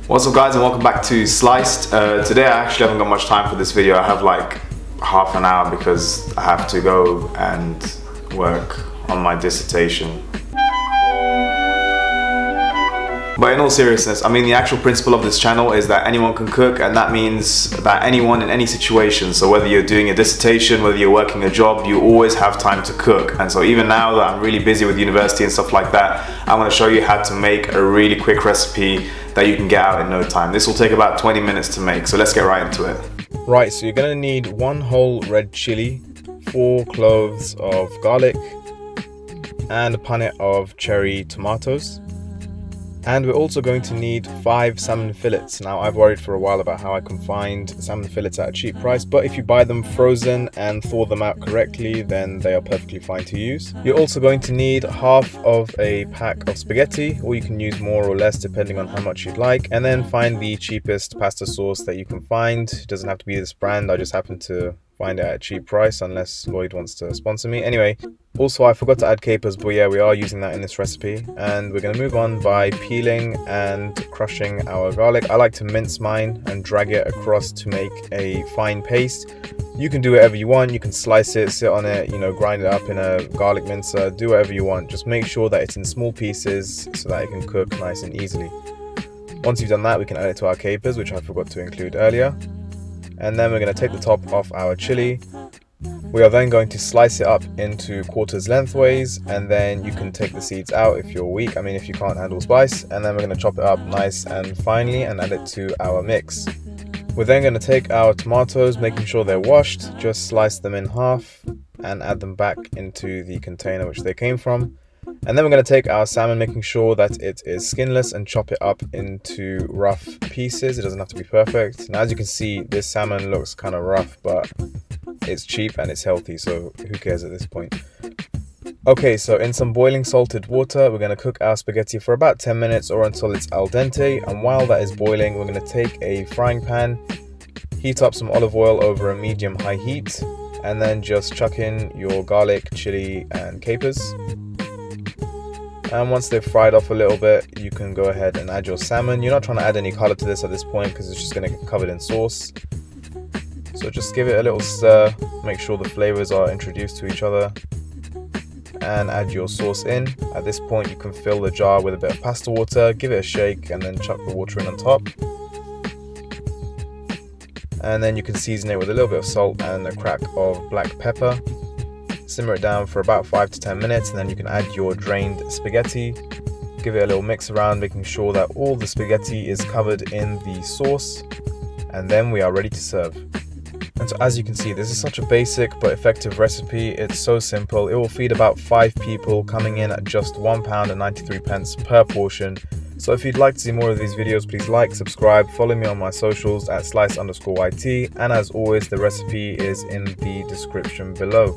What's up guys, and welcome back to Sliced. Today I actually haven't got much time for this video. I have like half an hour because I have to go and work on my dissertation. But in all seriousness, I mean, the actual principle of this channel is that anyone can cook, and that means that anyone in any situation, so whether you're doing a dissertation, whether you're working a job, you always have time to cook. And so even now that I'm really busy with university and stuff like that, I'm going to show you how to make a really quick recipe that you can get out in no time. This will take about 20 minutes to make, so let's get right into it. Right, so you're going to need 1 whole red chili, 4 cloves of garlic, and a punnet of cherry tomatoes. And we're also going to need 5 salmon fillets. Now, I've worried for a while about how I can find salmon fillets at a cheap price, but if you buy them frozen and thaw them out correctly, then they are perfectly fine to use. You're also going to need half of a pack of spaghetti, or you can use more or less depending on how much you'd like. And then find the cheapest pasta sauce that you can find. It doesn't have to be this brand, I just happen to find it at a cheap price, unless Lloyd wants to sponsor me. Anyway, also I forgot to add capers, but yeah, we are using that in this recipe. And we're going to move on by peeling and crushing our garlic. I like to mince mine and drag it across to make a fine paste. You can do whatever you want. You can slice it, sit on it, grind it up in a garlic mincer, do whatever you want. Just make sure that it's in small pieces so that it can cook nice and easily. Once you've done that, we can add it to our capers, which I forgot to include earlier. And then we're going to take the top off our chili. We are then going to slice it up into quarters lengthways, and then you can take the seeds out if you're weak, if you can't handle spice. And then we're going to chop it up nice and finely and add it to our mix. We're then going to take our tomatoes, making sure they're washed, just slice them in half and add them back into the container which they came from. And then we're going to take our salmon, making sure that it is skinless, and chop it up into rough pieces. It doesn't have to be perfect. Now, as you can see, this salmon looks kind of rough, but it's cheap and it's healthy, so who cares at this point? Okay, so in some boiling salted water, we're going to cook our spaghetti for about 10 minutes or until it's al dente. And while that is boiling, we're going to take a frying pan, heat up some olive oil over a medium-high heat, and then just chuck in your garlic, chili, and capers. And once they've fried off a little bit, you can go ahead and add your salmon. You're not trying to add any color to this at this point because it's just going to get covered in sauce. So just give it a little stir, make sure the flavors are introduced to each other, and add your sauce in. At this point, you can fill the jar with a bit of pasta water, give it a shake, and then chuck the water in on top. And then you can season it with a little bit of salt and a crack of black pepper. Simmer it down for about 5 to 10 minutes, and then you can add your drained spaghetti. Give it a little mix around, making sure that all the spaghetti is covered in the sauce, and then we are ready to serve. And so as you can see, this is such a basic but effective recipe. It's so simple. It will feed about 5 people, coming in at just £1.93 per portion. So if you'd like to see more of these videos, please like, subscribe, follow me on my socials at slice_YT, and as always, the recipe is in the description below.